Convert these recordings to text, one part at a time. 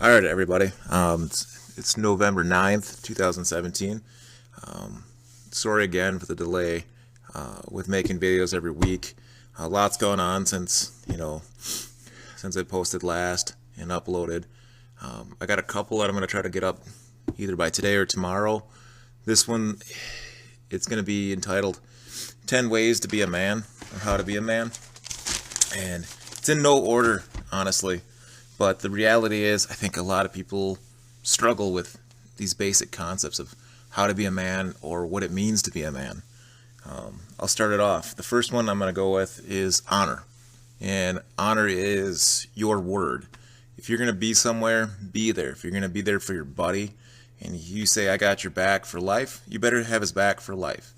All right, everybody. It's November 9th, 2017. Sorry again for the delay with making videos every week. Lots going on since I posted last and uploaded. I got a couple that I'm going to try to get up either by today or tomorrow. This one, it's going to be entitled 10 Ways to Be a Man, or How to Be a Man. And it's in no order, honestly. But the reality is, I think a lot of people struggle with these basic concepts of how to be a man or what it means to be a man. I'll start it off. The first one I'm going to go with is honor. And honor is your word. If you're going to be somewhere, be there. If you're going to be there for your buddy and you say, I got your back for life, you better have his back for life.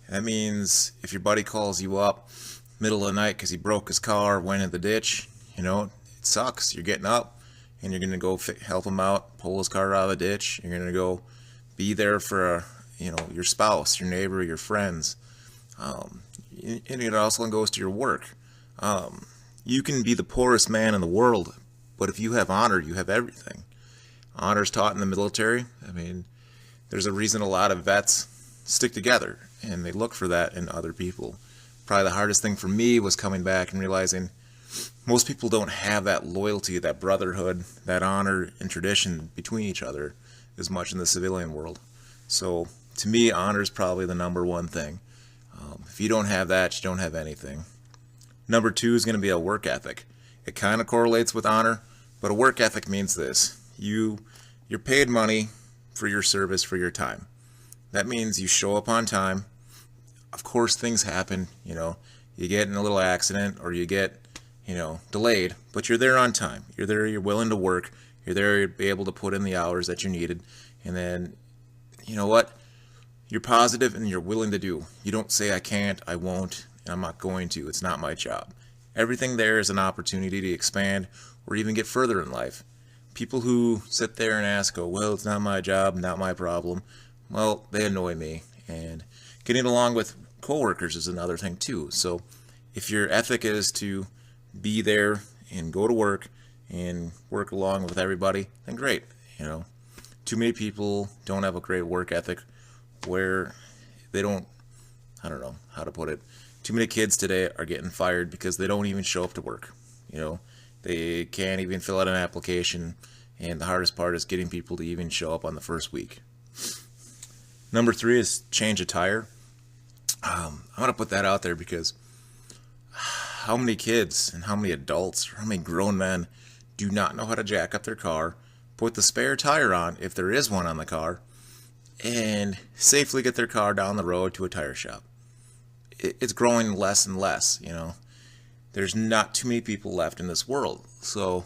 That means if your buddy calls you up middle of the night because he broke his car, went in the ditch, it sucks. You're getting up and you're going to go help him out, pull his car out of the ditch. You're going to go be there for your spouse, your neighbor, your friends. And it also goes to your work. You can be the poorest man in the world, but if you have honor, you have everything. Honor is taught in the military. I mean, there's a reason a lot of vets stick together, and they look for that in other people. Probably the hardest thing for me was coming back and realizing most people don't have that loyalty, that brotherhood, that honor and tradition between each other as much in the civilian world. So to me, honor is probably the number one thing. If you don't have that, you don't have anything. Number two is going to be a work ethic. It kind of correlates with honor, but a work ethic means this. You're paid money for your service, for your time. That means you show up on time. Of course, things happen. You get in a little accident or you get delayed, but you're there on time. You're there, you're willing to work. You're there to be able to put in the hours that you needed. And then, you know what? You're positive and you're willing to do. You don't say, I can't, I won't, and I'm not going to. It's not my job. Everything there is an opportunity to expand or even get further in life. People who sit there and ask, oh, well, it's not my job, not my problem. Well, they annoy me. And getting along with coworkers is another thing too. So if your ethic is to be there and go to work and work along with everybody, then great. Too many people don't have a great work ethic where they don't, I don't know how to put it. Too many kids today are getting fired because they don't even show up to work. They can't even fill out an application, and the hardest part is getting people to even show up on the first week. Number three is change a tire. I'm going to put that out there because how many kids and how many adults or how many grown men do not know how to jack up their car, put the spare tire on if there is one on the car, and safely get their car down the road to a tire shop. It's growing less and less. There's not too many people left in this world. So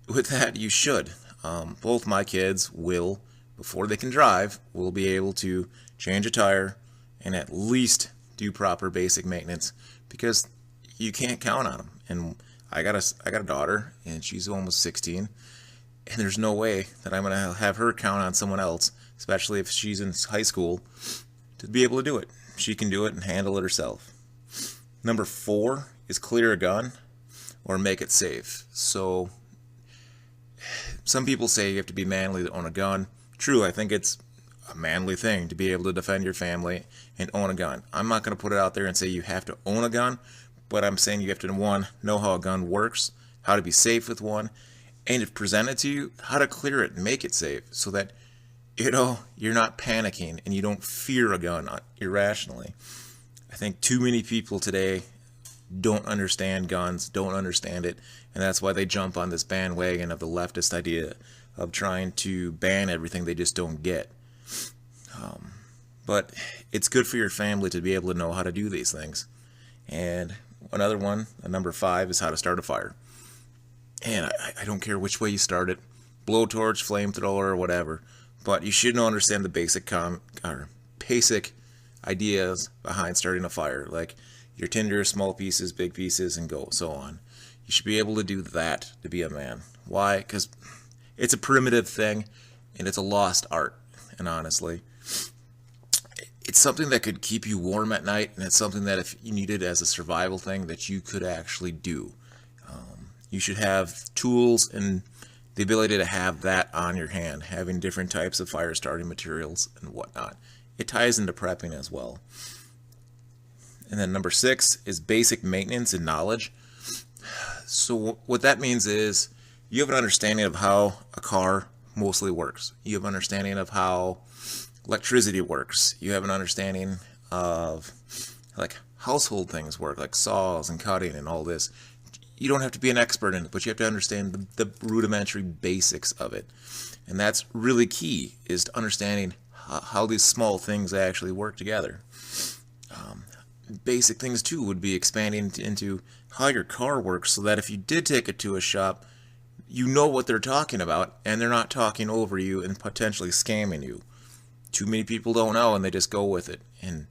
with that, you should. Both my kids will, before they can drive, will be able to change a tire and at least do proper basic maintenance, because you can't count on them. And I got a daughter, and she's almost 16, and there's no way that I'm going to have her count on someone else, especially if she's in high school, to be able to do it. She can do it and handle it herself. Number four is clear a gun or make it safe. So some people say you have to be manly to own a gun. True, I think it's a manly thing to be able to defend your family and own a gun. I'm not going to put it out there and say you have to own a gun, but I'm saying you have to, one, know how a gun works, how to be safe with one, and if presented to you, how to clear it and make it safe so that you're not panicking and you don't fear a gun irrationally. I think too many people today don't understand guns, don't understand it, and that's why they jump on this bandwagon of the leftist idea of trying to ban everything they just don't get. But it's good for your family to be able to know how to do these things. And another one, number five, is how to start a fire. And I don't care which way you start it, blowtorch, flamethrower, or whatever, but you should understand the basic ideas behind starting a fire, like your tinder, small pieces, big pieces, and so on. You should be able to do that to be a man. Why? Because it's a primitive thing, and it's a lost art. And honestly, it's something that could keep you warm at night, and it's something that if you needed as a survival thing that you could actually do. You should have tools and the ability to have that on your hand, having different types of fire starting materials and whatnot. It ties into prepping as well. And then number 6 is basic maintenance and knowledge. So what that means is you have an understanding of how a car mostly works. You have an understanding of how electricity works. You have an understanding of like household things work, like saws and cutting and all this. You don't have to be an expert in it, but you have to understand the rudimentary basics of it. And that's really key, is to understanding how these small things actually work together. Basic things too would be expanding into how your car works, so that if you did take it to a shop, you know what they're talking about, and they're not talking over you and potentially scamming you. Too many people don't know, and they just go with it. And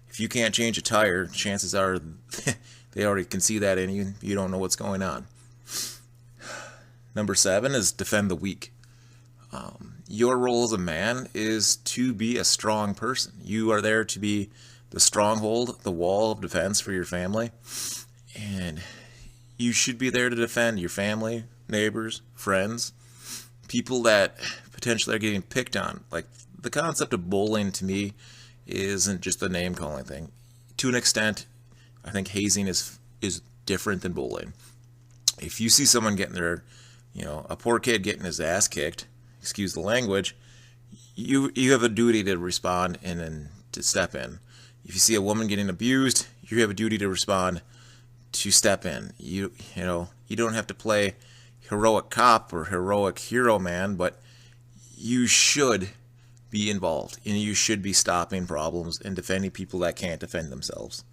if you can't change a tire, chances are they already can see that in you. You don't know what's going on. Number 7 is defend the weak. Your role as a man is to be a strong person. You are there to be the stronghold, the wall of defense for your family. And you should be there to defend your family, neighbors, friends, people that potentially are getting picked on. Like, the concept of bullying to me isn't just a name calling thing. To an extent, I think hazing is different than bullying. If you see someone getting their, a poor kid getting his ass kicked, excuse the language, you have a duty to respond and then to step in. If you see a woman getting abused, you have a duty to respond, to step in. You don't have to play heroic cop or heroic hero man, but you should be involved, and you should be stopping problems and defending people that can't defend themselves.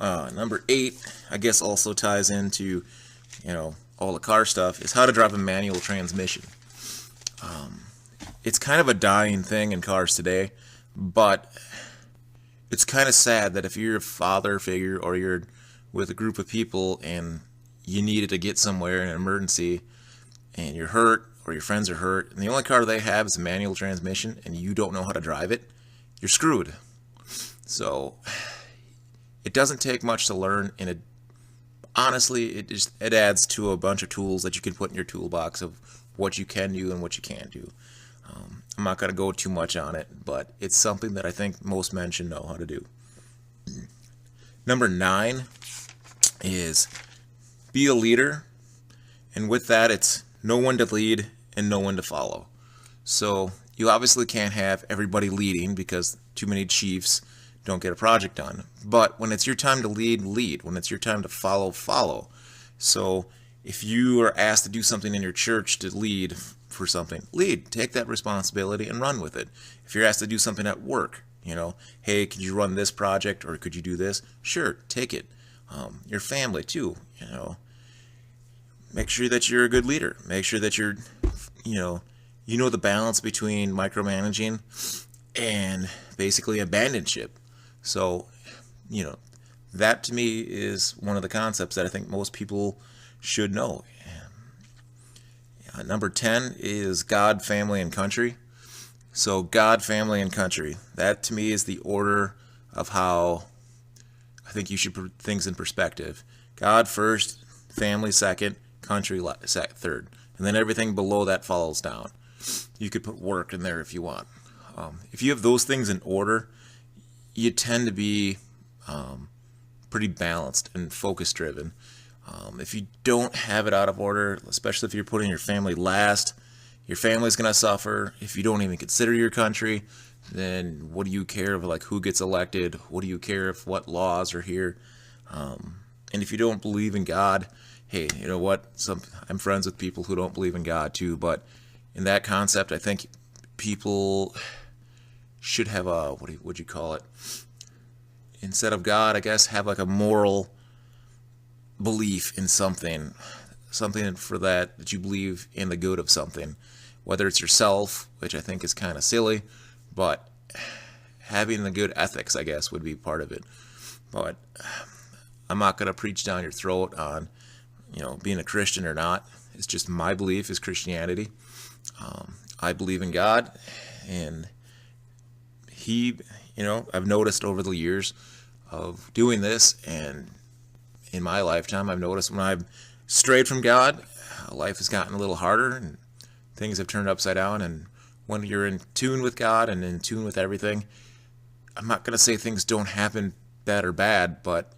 Number 8, I guess, also ties into, all the car stuff, is how to drive a manual transmission. It's kind of a dying thing in cars today, but it's kind of sad that if you're a father figure or you're with a group of people and you needed to get somewhere in an emergency and you're hurt or your friends are hurt and the only car they have is a manual transmission and you don't know how to drive it, you're screwed. So it doesn't take much to learn, and honestly, it adds to a bunch of tools that you can put in your toolbox of what you can do and what you can't do. I'm not going to go too much on it, but it's something that I think most men should know how to do. Number 9 is be a leader, and with that, it's know when to lead and know when to follow. So you obviously can't have everybody leading, because too many chiefs don't get a project done. But when it's your time to lead, lead. When it's your time to follow, follow. So if you are asked to do something in your church, to lead for something, lead. Take that responsibility and run with it. If you're asked to do something at work, hey, could you run this project, or could you do this? Sure, take it. Your family too, make sure that you're a good leader. Make sure that you're, the balance between micromanaging and basically abandonship. So, that to me is one of the concepts that I think most people should know. Number 10 is God, family, and country. So God, family, and country. That to me is the order of how I think you should put things in perspective. God first, family second, country third. And then everything below that follows down. You could put work in there if you want. If you have those things in order, you tend to be pretty balanced and focus driven. If you don't have it out of order, especially if you're putting your family last, your family's going to suffer. If you don't even consider your country, then what do you care of who gets elected? What do you care if what laws are here? And if you don't believe in God, hey, you know what? I'm friends with people who don't believe in God too, but in that concept, I think people should have a, what would you call it? Instead of God, I guess, have a moral belief in something for that you believe in the good of something, whether it's yourself, which I think is kind of silly, but having the good ethics, I guess, would be part of it. But I'm not going to preach down your throat on, being a Christian or not. It's just my belief is Christianity. I believe in God, and I've noticed over the years of doing this, and in my lifetime, I've noticed when I've strayed from God, life has gotten a little harder and things have turned upside down. And when you're in tune with God and in tune with everything, I'm not going to say things don't happen bad or bad, but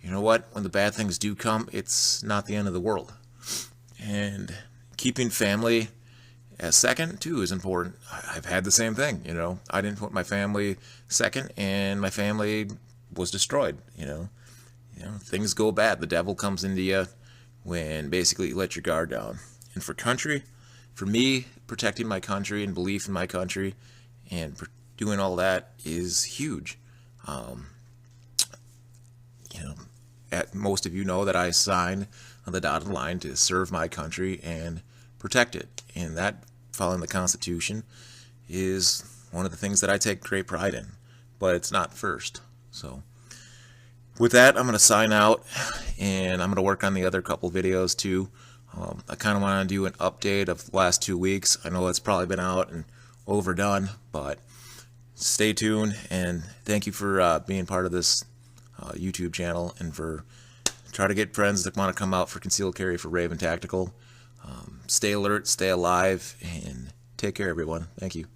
you know what? When the bad things do come, it's not the end of the world. And keeping family as second, too, is important. I've had the same thing, you know. I didn't put my family second, and my family was destroyed, you know. Things go bad. The devil comes into you when basically you let your guard down. And for country, for me, protecting my country and belief in my country and doing all that is huge. Most of you know that I signed on the dotted line to serve my country and protect it. And that, following the Constitution, is one of the things that I take great pride in. But it's not first. So with that, I'm going to sign out, and I'm going to work on the other couple videos too. I kind of want to do an update of the last 2 weeks. I know it's probably been out and overdone, but stay tuned, and thank you for being part of this YouTube channel, and for try to get friends that want to come out for concealed carry for Raven Tactical. Stay alert, stay alive, and take care, everyone. Thank you.